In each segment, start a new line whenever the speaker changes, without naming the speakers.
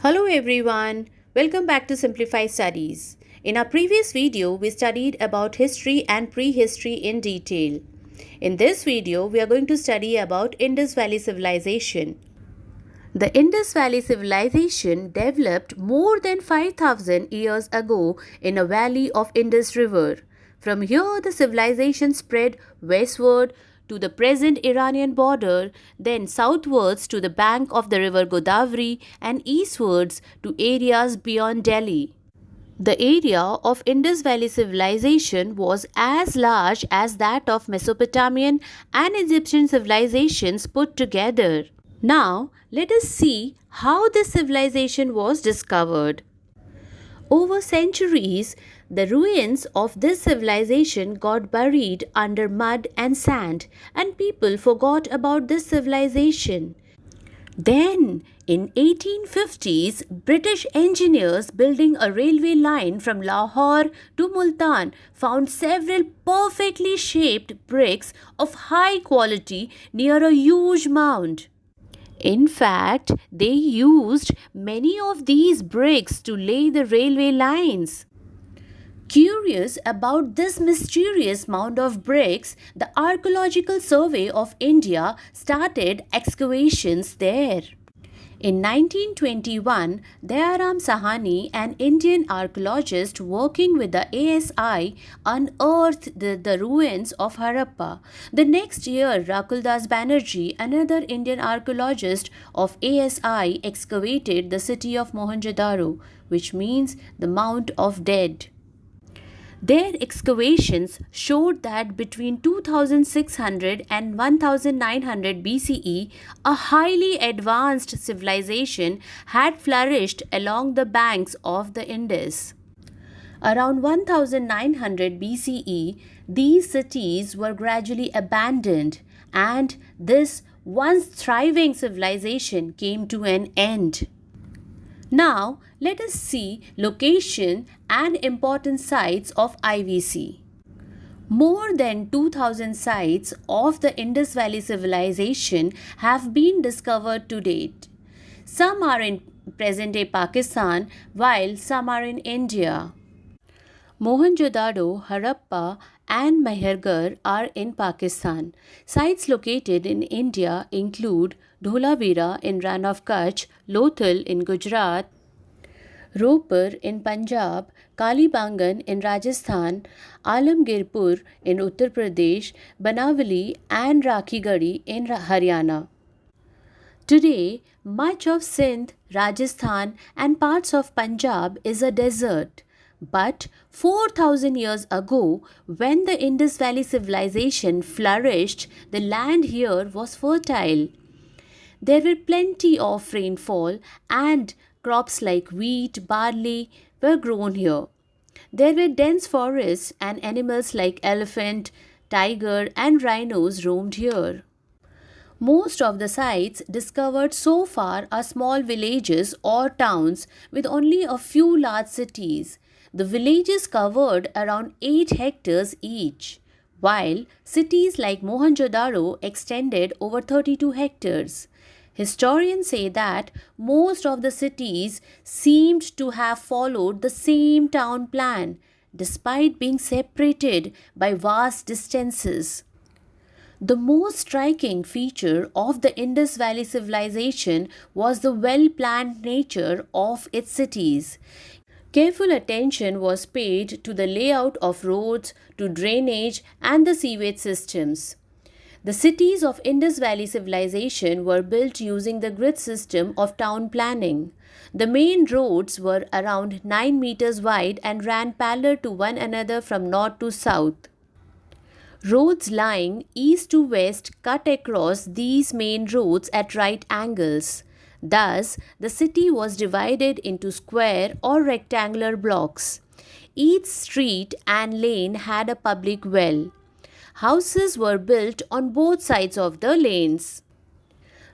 Hello everyone, welcome back to Simplify Studies. In our previous video, we studied about history and prehistory in detail. In this video, we are going to study about Indus Valley Civilization. The Indus Valley Civilization developed more than 5,000 years ago in a valley of Indus River. From here, the civilization spread westward to the present Iranian border, then southwards to the bank of the river Godavari, and eastwards to areas beyond Delhi. The area of Indus Valley civilization was as large as that of Mesopotamian and Egyptian civilizations put together. Now, let us see how this civilization was discovered. Over centuries, the ruins of this civilization got buried under mud and sand, and people forgot about this civilization. Then, in 1850s, British engineers building a railway line from Lahore to Multan found several perfectly shaped bricks of high quality near a huge mound. In fact, they used many of these bricks to lay the railway lines. Curious about this mysterious mound of bricks, the Archaeological Survey of India started excavations there. In 1921, Dayaram Sahani, an Indian archaeologist working with the ASI, unearthed the ruins of Harappa. The next year, Rakuldas Banerjee, another Indian archaeologist of ASI, excavated the city of Mohenjodaro, which means the Mount of Dead. Their excavations showed that between 2600 and 1900 BCE, a highly advanced civilization had flourished along the banks of the Indus. Around 1900 BCE, these cities were gradually abandoned, and this once thriving civilization came to an end. Now, let us see location and important sites of IVC. More than 2000 sites of the Indus Valley civilization have been discovered to date. Some are in present-day Pakistan, while some are in India. Mohenjodaro, Harappa, and Mehergarh are in Pakistan. Sites located in India include Dholavira in Rann of Kutch, Lothal in Gujarat, Ropur in Punjab, Kalibangan in Rajasthan, Alamgirpur in Uttar Pradesh, Banavali and Rakhigadi in Haryana. Today, much of Sindh, Rajasthan, and parts of Punjab is a desert. But 4,000 years ago, when the Indus Valley civilization flourished, the land here was fertile. There were plenty of rainfall, and crops like wheat, barley were grown here. There were dense forests, and animals like elephant, tiger, and rhinos roamed here. Most of the sites discovered so far are small villages or towns with only a few large cities. The villages covered around 8 hectares each, while cities like Mohenjodaro extended over 32 hectares. Historians say that most of the cities seemed to have followed the same town plan, despite being separated by vast distances. The most striking feature of the Indus Valley civilization was the well-planned nature of its cities. Careful attention was paid to the layout of roads, to drainage, and the sewage systems. The cities of Indus Valley civilization were built using the grid system of town planning. The main roads were around 9 meters wide and ran parallel to one another from north to south. Roads lying east to west cut across these main roads at right angles. Thus, the city was divided into square or rectangular blocks. Each street and lane had a public well. Houses were built on both sides of the lanes.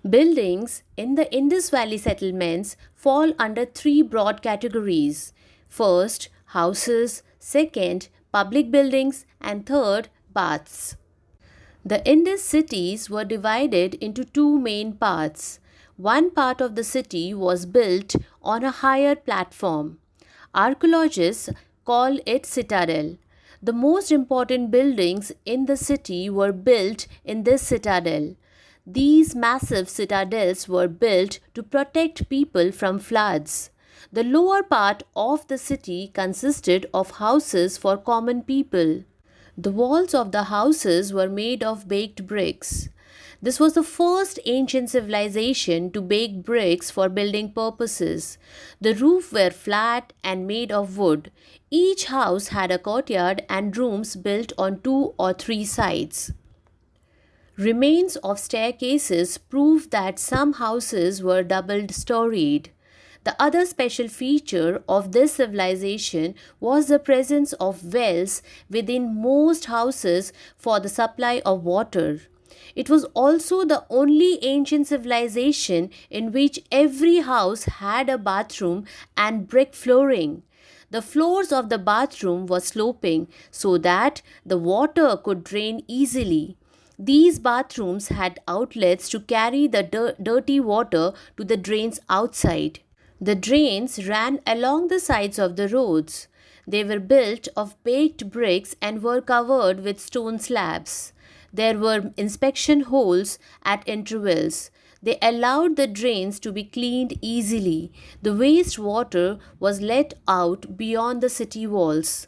Buildings in the Indus Valley settlements fall under 3 broad categories. First, houses, second, public buildings, and third, baths. The Indus cities were divided into 2 main parts. One part of the city was built on a higher platform. Archaeologists call it citadel. The most important buildings in the city were built in this citadel. These massive citadels were built to protect people from floods. The lower part of the city consisted of houses for common people. The walls of the houses were made of baked bricks. This was the first ancient civilization to bake bricks for building purposes. The roofs were flat and made of wood. Each house had a courtyard and rooms built on 2 or 3 sides. Remains of staircases prove that some houses were double-storied. The other special feature of this civilization was the presence of wells within most houses for the supply of water. It was also the only ancient civilization in which every house had a bathroom and brick flooring. The floors of the bathroom were sloping so that the water could drain easily. These bathrooms had outlets to carry the dirty water to the drains outside. The drains ran along the sides of the roads. They were built of baked bricks and were covered with stone slabs. There were inspection holes at intervals. They allowed the drains to be cleaned easily. The waste water was let out beyond the city walls.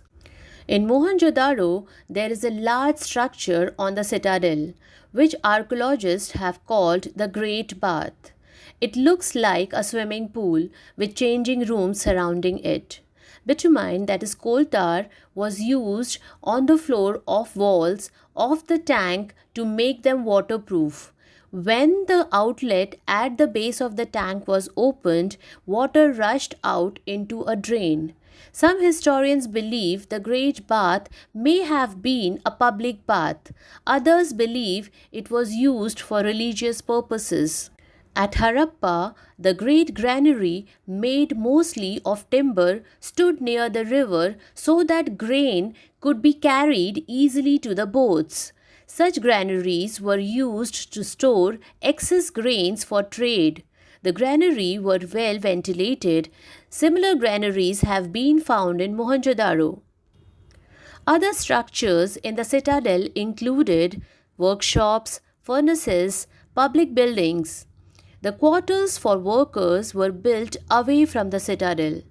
In Mohenjodaro, there is a large structure on the citadel, which archaeologists have called the Great Bath. It looks like a swimming pool with changing rooms surrounding it. Bitumen, that is coal tar, was used on the floor of walls of the tank to make them waterproof. When the outlet at the base of the tank was opened, water rushed out into a drain. Some historians believe the Great Bath may have been a public bath. Others believe it was used for religious purposes. At Harappa, the great granary, made mostly of timber, stood near the river so that grain could be carried easily to the boats. Such granaries were used to store excess grains for trade. The granary were well ventilated. Similar granaries have been found in Mohenjodaro. Other structures in the citadel included workshops, furnaces, public buildings. The quarters for workers were built away from the citadel.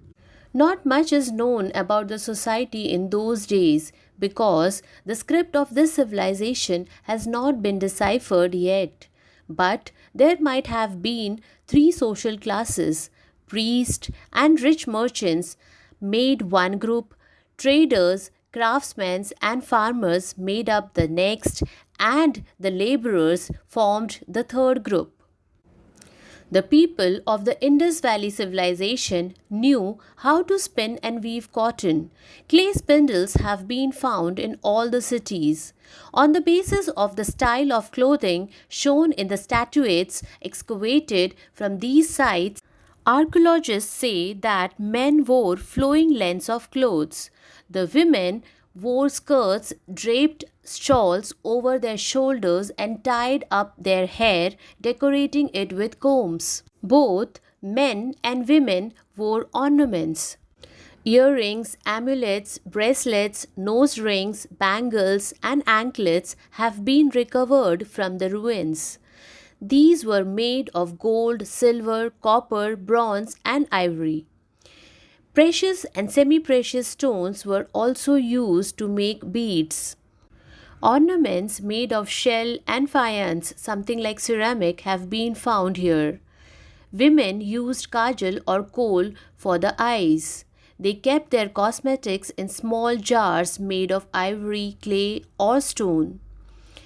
Not much is known about the society in those days because the script of this civilization has not been deciphered yet. But there might have been 3 social classes: priests and rich merchants made one group, traders, craftsmen, and farmers made up the next, and the laborers formed the third group. The people of the Indus Valley civilization knew how to spin and weave cotton. Clay spindles have been found in all the cities. On the basis of the style of clothing shown in the statuettes excavated from these sites, archaeologists say that men wore flowing lengths of clothes. The women wore skirts, draped shawls over their shoulders, and tied up their hair, decorating it with combs. Both men and women wore ornaments. Earrings, amulets, bracelets, nose rings, bangles, and anklets have been recovered from the ruins. These were made of gold, silver, copper, bronze, and ivory. Precious and semi-precious stones were also used to make beads. Ornaments made of shell and faience, something like ceramic, have been found here. Women used kajal or kohl for the eyes. They kept their cosmetics in small jars made of ivory, clay, or stone.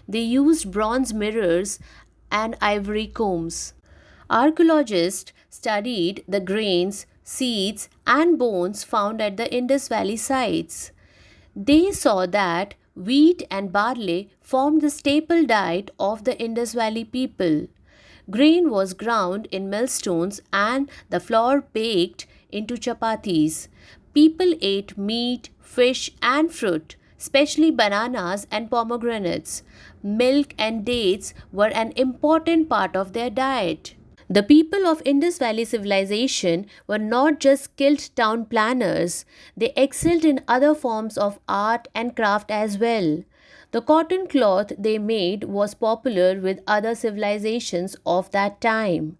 They used bronze mirrors and ivory combs. Archaeologists studied the grains, seeds, and bones found at the Indus Valley sites. They saw that wheat and barley formed the staple diet of the Indus Valley people. Grain was ground in millstones and the flour baked into chapatis. People ate meat, fish, and fruit, especially bananas and pomegranates. Milk and dates were an important part of their diet. The people of Indus Valley civilization were not just skilled town planners, they excelled in other forms of art and craft as well. The cotton cloth they made was popular with other civilizations of that time.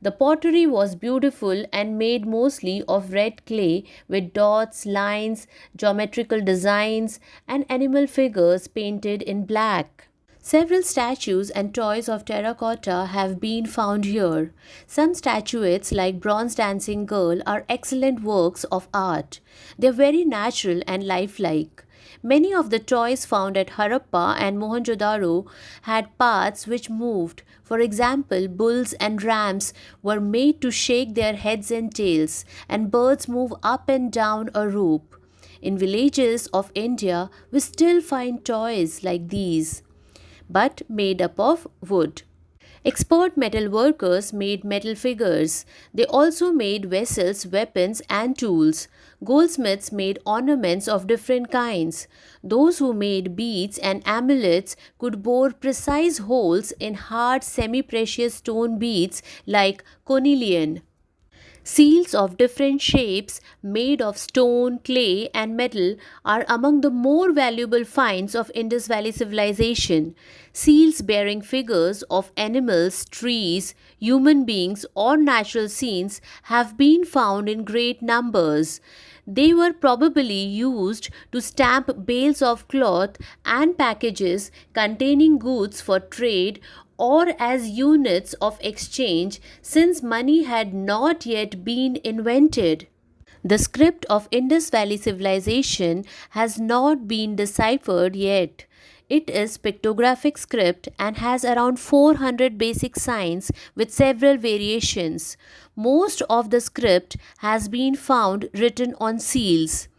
The pottery was beautiful and made mostly of red clay with dots, lines, geometrical designs, and animal figures painted in black. Several statues and toys of terracotta have been found here. Some statuettes, like Bronze Dancing Girl, are excellent works of art. They are very natural and lifelike. Many of the toys found at Harappa and Mohenjodaro had parts which moved. For example, bulls and rams were made to shake their heads and tails, and birds move up and down a rope. In villages of India, we still find toys like these, but made up of wood. Expert metal workers made metal figures. They also made vessels, weapons, and tools. Goldsmiths made ornaments of different kinds. Those who made beads and amulets could bore precise holes in hard semi precious stone beads like cornelian. Seals of different shapes made of stone, clay, and metal are among the more valuable finds of Indus Valley civilization. Seals bearing figures of animals, trees, human beings, or natural scenes have been found in great numbers. They were probably used to stamp bales of cloth and packages containing goods for trade or as units of exchange since money had not yet been invented. The script of Indus Valley civilization has not been deciphered yet. It is pictographic script and has around 400 basic signs with several variations. Most of the script has been found written on seals.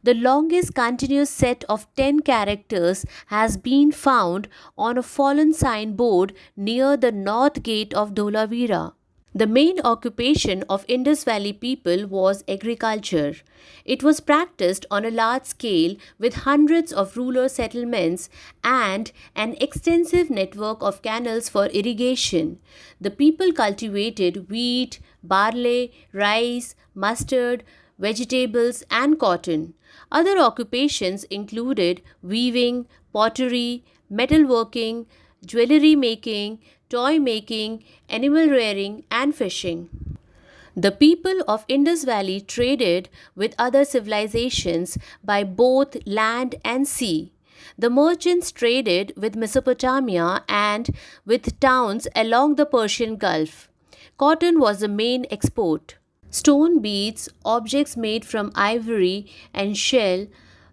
The longest continuous set of 10 characters has been found on a fallen signboard near the north gate of Dholavira. The main occupation of Indus Valley people was agriculture. It was practiced on a large scale with hundreds of rural settlements and an extensive network of canals for irrigation. The people cultivated wheat, barley, rice, mustard, vegetables, and cotton. Other occupations included weaving, pottery, metalworking, jewelry making, toy making, animal rearing, and fishing. The people of Indus Valley traded with other civilizations by both land and sea. The merchants traded with Mesopotamia and with towns along the Persian Gulf. Cotton was the main export. Stone beads, objects made from ivory and shell,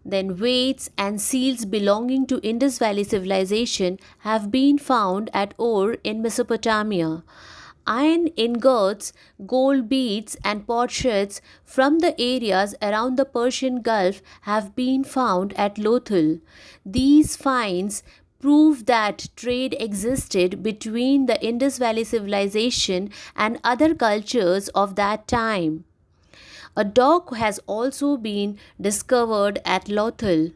then weights and seals belonging to Indus Valley civilization have been found at Ur in Mesopotamia. Iron ingots, gold beads, and potsherds from the areas around the Persian Gulf have been found at Lothal. These finds prove that trade existed between the Indus Valley civilization and other cultures of that time. A dog has also been discovered at Lothal.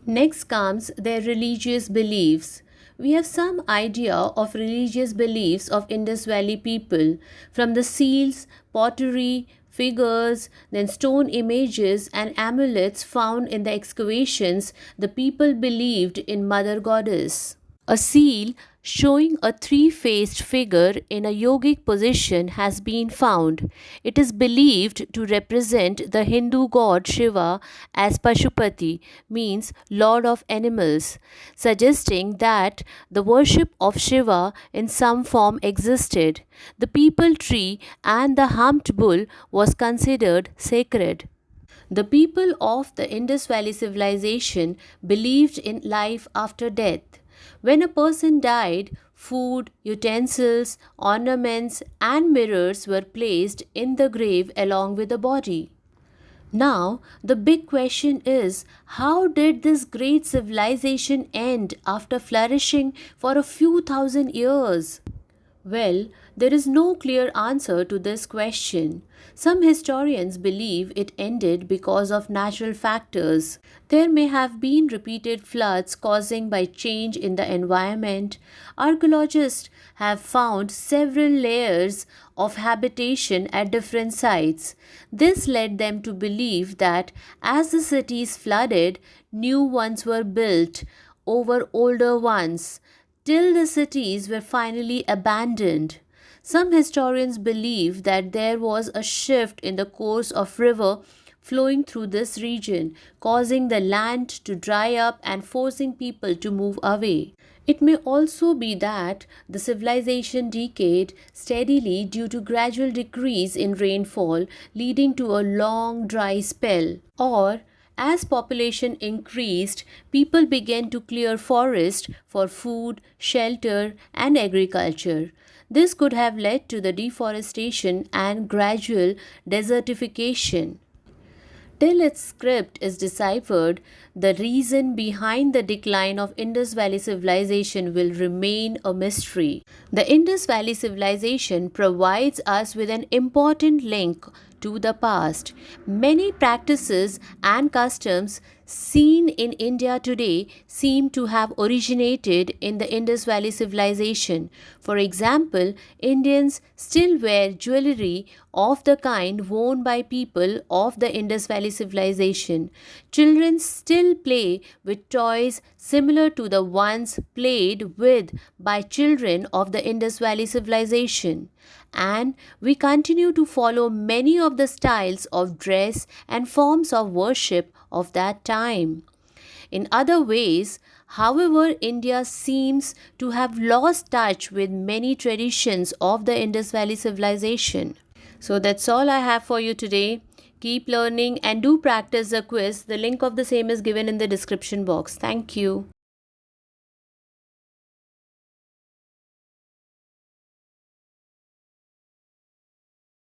Next comes their religious beliefs. We have some idea of religious beliefs of Indus Valley people from the seals, pottery, figures, then stone images and amulets found in the excavations. The people believed in Mother Goddess. A seal showing a three-faced figure in a yogic position has been found. It is believed to represent the Hindu god Shiva as Pashupati, means Lord of Animals, suggesting that the worship of Shiva in some form existed. The peepal tree and the humped bull was considered sacred. The people of the Indus Valley civilization believed in life after death. When a person died, food, utensils, ornaments, and mirrors were placed in the grave along with the body. Now, the big question is, how did this great civilization end after flourishing for a few thousand years? Well, There is no clear answer to this question. Some historians believe it ended because of natural factors. There may have been repeated floods caused by change in the environment. Archaeologists have found several layers of habitation at different sites. This led them to believe that as the cities flooded, new ones were built over older ones, till the cities were finally abandoned. Some historians believe that there was a shift in the course of river flowing through this region, causing the land to dry up and forcing people to move away. It may also be that the civilization decayed steadily due to gradual decrease in rainfall, leading to a long dry spell. Or, as population increased, people began to clear forest for food, shelter, and agriculture. This could have led to the deforestation and gradual desertification. Till its script is deciphered, the reason behind the decline of Indus Valley civilization will remain a mystery. The Indus Valley civilization provides us with an important link to the past. Many practices and customs seen in India today seem to have originated in the Indus Valley civilization. For example, Indians still wear jewelry of the kind worn by people of the Indus Valley civilization. Children still play with toys similar to the ones played with by children of the Indus Valley civilization. And we continue to follow many of the styles of dress and forms of worship of that time. In other ways, however, India seems to have lost touch with many traditions of the Indus Valley civilization. So that's all I have for you today. Keep learning and do practice the quiz. The link of the same is given in the description box. Thank you.